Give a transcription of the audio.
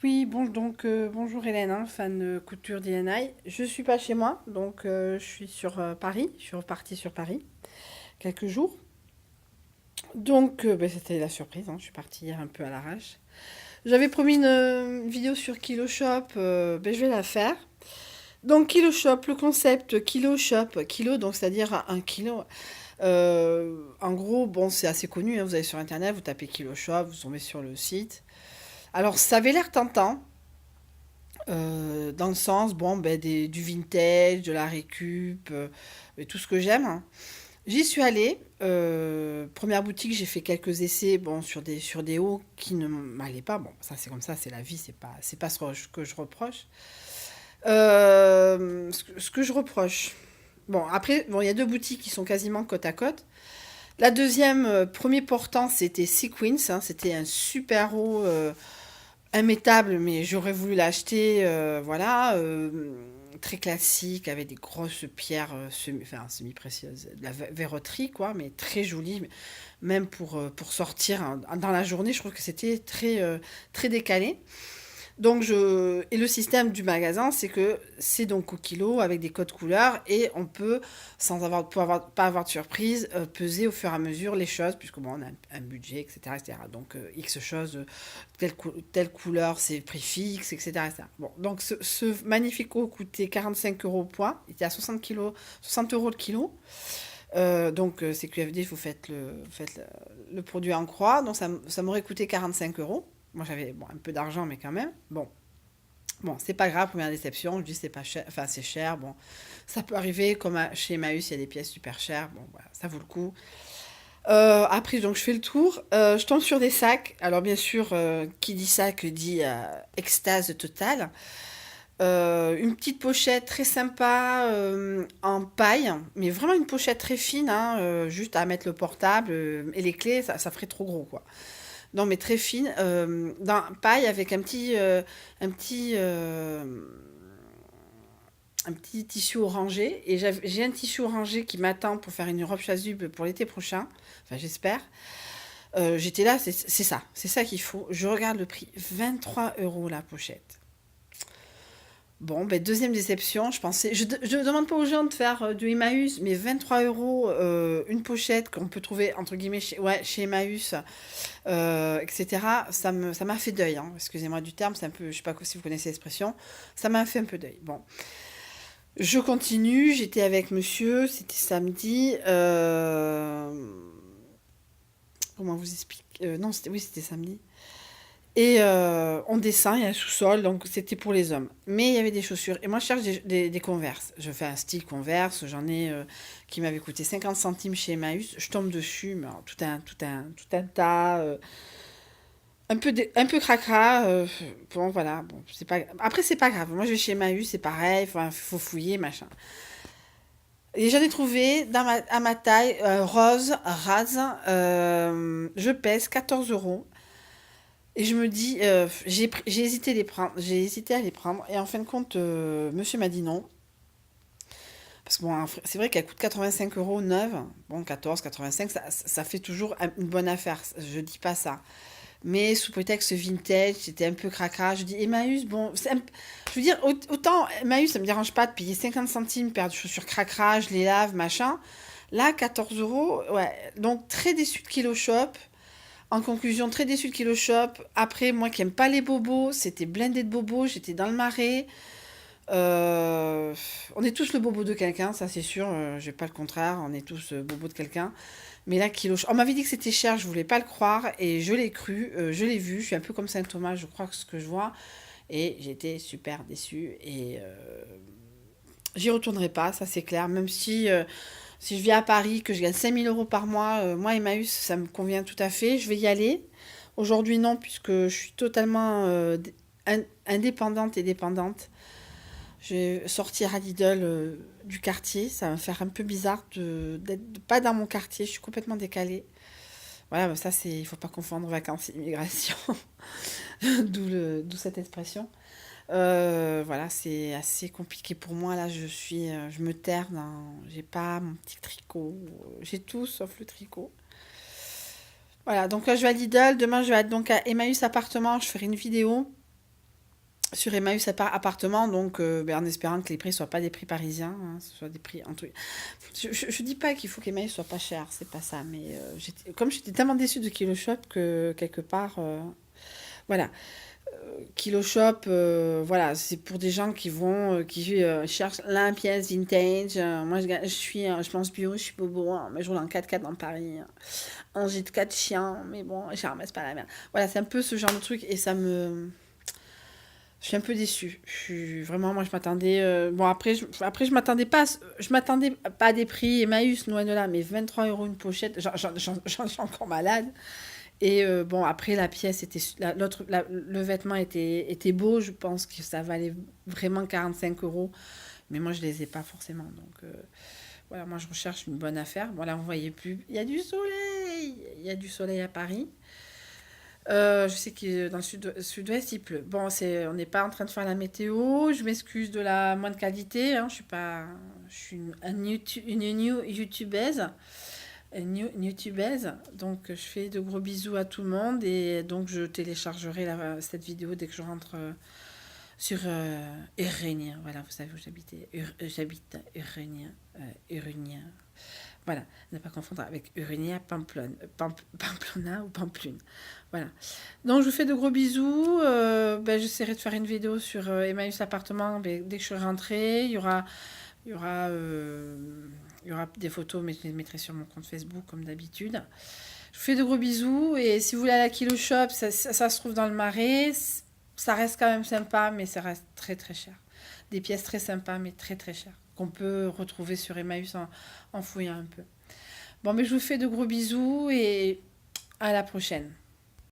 Oui, bon, bonjour Hélène, hein, fan de couture DNI. Je suis pas chez moi, je suis sur Paris. Je suis repartie sur Paris quelques jours. C'était la surprise, hein, je suis partie hier un peu à l'arrache. J'avais promis une vidéo sur Kiloshop, je vais la faire. Donc Kiloshop, le concept Kiloshop, kilo, donc c'est-à-dire un kilo. En gros, bon, c'est assez connu, hein, vous allez sur internet, vous tapez Kiloshop, vous tombez sur le site. Alors ça avait l'air tentant. Dans le sens, bon, du vintage, de la récup, et tout ce que j'aime, hein. J'y suis allée. Première boutique, j'ai fait quelques essais, bon, sur des hauts qui ne m'allaient pas. Bon, ça c'est comme ça, c'est la vie, c'est pas ce que je reproche. Ce que je reproche. Bon, après, bon, il y a deux boutiques qui sont quasiment côte à côte. La deuxième, premier portant, c'était Sequins, hein, c'était un super haut immétable, mais j'aurais voulu l'acheter, voilà, très classique, avec des grosses pierres semi-précieuses, de la verroterie, quoi, mais très jolie, même pour sortir hein, dans la journée, je trouve que c'était très décalé. Et le système du magasin, c'est que c'est donc au kilo avec des codes couleurs et on peut, pas avoir de surprise, peser au fur et à mesure les choses, puisque bon, on a un budget, etc., etc. X choses, telle couleur, c'est prix fixe, etc., etc. Bon, donc ce magnifique eau coûtait 45 euros au poids, il était à 60 euros le kilo. C'est QFD, vous faites le produit en croix, donc ça m'aurait coûté 45 euros. Moi, j'avais bon, un peu d'argent, mais quand même. Bon, c'est pas grave, première déception. Je dis c'est pas cher, enfin c'est cher. Bon, ça peut arriver, comme chez Emmaüs, il y a des pièces super chères. Bon, voilà, ça vaut le coup. Après, donc je fais le tour. Je tombe sur des sacs. Alors bien sûr, qui dit sac dit extase totale. Une petite pochette très sympa en paille, mais vraiment une pochette très fine, hein, juste à mettre le portable et les clés, ça ferait trop gros quoi. Non, mais très fine, dans paille avec un petit, un petit tissu orangé. Et j'ai un tissu orangé qui m'attend pour faire une robe chasuble pour l'été prochain. Enfin, j'espère. J'étais là, c'est ça qu'il faut. Je regarde le prix, 23 euros la pochette. Bon, deuxième déception, je pensais. Je demande pas aux gens de faire du Emmaüs, mais 23 euros une pochette qu'on peut trouver entre guillemets chez Emmaüs, etc. Ça m'a fait deuil, hein. Excusez-moi du terme, c'est un peu, je sais pas si vous connaissez l'expression, ça m'a fait un peu deuil. Bon, je continue, j'étais avec monsieur, c'était samedi. Comment vous explique Non, c'était samedi. Et on descend, il y a un sous-sol, donc c'était pour les hommes. Mais il y avait des chaussures. Et moi, je cherche des Converse. Je fais un style Converse, j'en ai qui m'avait coûté 50 centimes chez Emmaüs. Je tombe dessus, mais alors, tout un tas, un peu cracra. Bon, voilà. Bon, c'est pas, après, c'est pas grave. Moi, je vais chez Emmaüs, c'est pareil. Enfin, faut fouiller, machin. Et j'en ai trouvé à ma taille, rose, rase. Je pèse 14 euros. Et je me dis, j'ai hésité j'ai hésité à les prendre. Et en fin de compte, monsieur m'a dit non. Parce que bon, c'est vrai qu'elle coûte 85 euros neuve. Bon, 14, 85, ça fait toujours une bonne affaire. Je dis pas ça. Mais sous prétexte vintage, c'était un peu cracra. Je dis Emmaüs, bon, je veux dire, autant Emmaüs, ça me dérange pas de payer 50 centimes, paire de chaussures cracra, je les lave, machin. Là, 14 euros, ouais. Donc, très déçu de Kilo Shop. En conclusion, très déçu de Kilo Shop. Après, moi qui aime pas les bobos, c'était blindé de bobos, j'étais dans le marais. Euh, on est tous le bobo de quelqu'un, ça c'est sûr, je vais pas le contraire, on est tous bobo de quelqu'un. Mais là, Kilo Shop, on m'avait dit que c'était cher, je voulais pas le croire, et je l'ai cru, je l'ai vu, je suis un peu comme Saint Thomas, je crois que ce que je vois, et j'étais super déçue, et j'y retournerai pas, ça c'est clair, même si je vis à Paris, que je gagne 5 000 euros par mois, moi Emmaüs, ça me convient tout à fait. Je vais y aller. Aujourd'hui, non, puisque je suis totalement indépendante et dépendante. Je vais sortir à Lidl du quartier. Ça va me faire un peu bizarre d'être pas dans mon quartier. Je suis complètement décalée. Voilà, ça, il faut pas confondre vacances et immigration. D'où cette expression. Voilà, c'est assez compliqué pour moi. Là, je me terre j'ai pas mon petit tricot. J'ai tout sauf le tricot. Voilà, donc là, je vais à Lidl. Demain, je vais donc à Emmaüs Appartement. Je ferai une vidéo. sur Emmaüs appartement, donc ben, en espérant que les prix soient pas des prix parisiens, hein, ce soit des prix entre... Je dis pas qu'il faut qu'Emmaüs soit pas cher, c'est pas ça, mais comme j'étais tellement déçue de Kilo Shop que quelque part, voilà. Kilo Shop, voilà, c'est pour des gens qui vont, qui cherchent la pièce vintage. Moi, je pense bio, je suis bobo, hein, mais je roule en 4x4 dans Paris, hein, en G de 4 chiens, mais bon, je ramasse pas la merde. Voilà, c'est un peu ce genre de truc et ça me... Je suis un peu déçue. Je suis vraiment, moi, je m'attendais. Bon, après, je m'attendais pas à des prix Emmaüs, loin de là, mais 23 euros une pochette, j'en suis encore malade. Et bon, après, la pièce était. Le vêtement était beau, je pense que ça valait vraiment 45 euros. Mais moi, je les ai pas forcément. Donc, voilà, moi, je recherche une bonne affaire. Voilà, vous voyez plus. Il y a du soleil. Il y a du soleil à Paris. Je sais que dans le sud-ouest, il pleut. Bon, on n'est pas en train de faire la météo. Je m'excuse de la moindre qualité. Hein. Je suis pas, je suis une new youtubeuse. Une youtubeuse. Donc, je fais de gros bisous à tout le monde. Et donc, je téléchargerai cette vidéo dès que je rentre sur Urania. Voilà, vous savez où j'habite Urania. Urania. Voilà, ne pas confondre avec Urania Pamplona ou Pamplune. Voilà. Donc, je vous fais de gros bisous. Ben, j'essaierai de faire une vidéo sur Emmaüs Appartement dès que je serai rentrée. Il y aura, il y aura des photos, mais je les mettrai sur mon compte Facebook comme d'habitude. Je vous fais de gros bisous. Et si vous voulez aller à la Kilo Shop, ça se trouve dans le Marais. Ça reste quand même sympa, mais ça reste très très cher. Des pièces très sympas, mais très très chères. Qu'on peut retrouver sur Emmaüs en fouillant un peu. Bon, mais je vous fais de gros bisous et à la prochaine.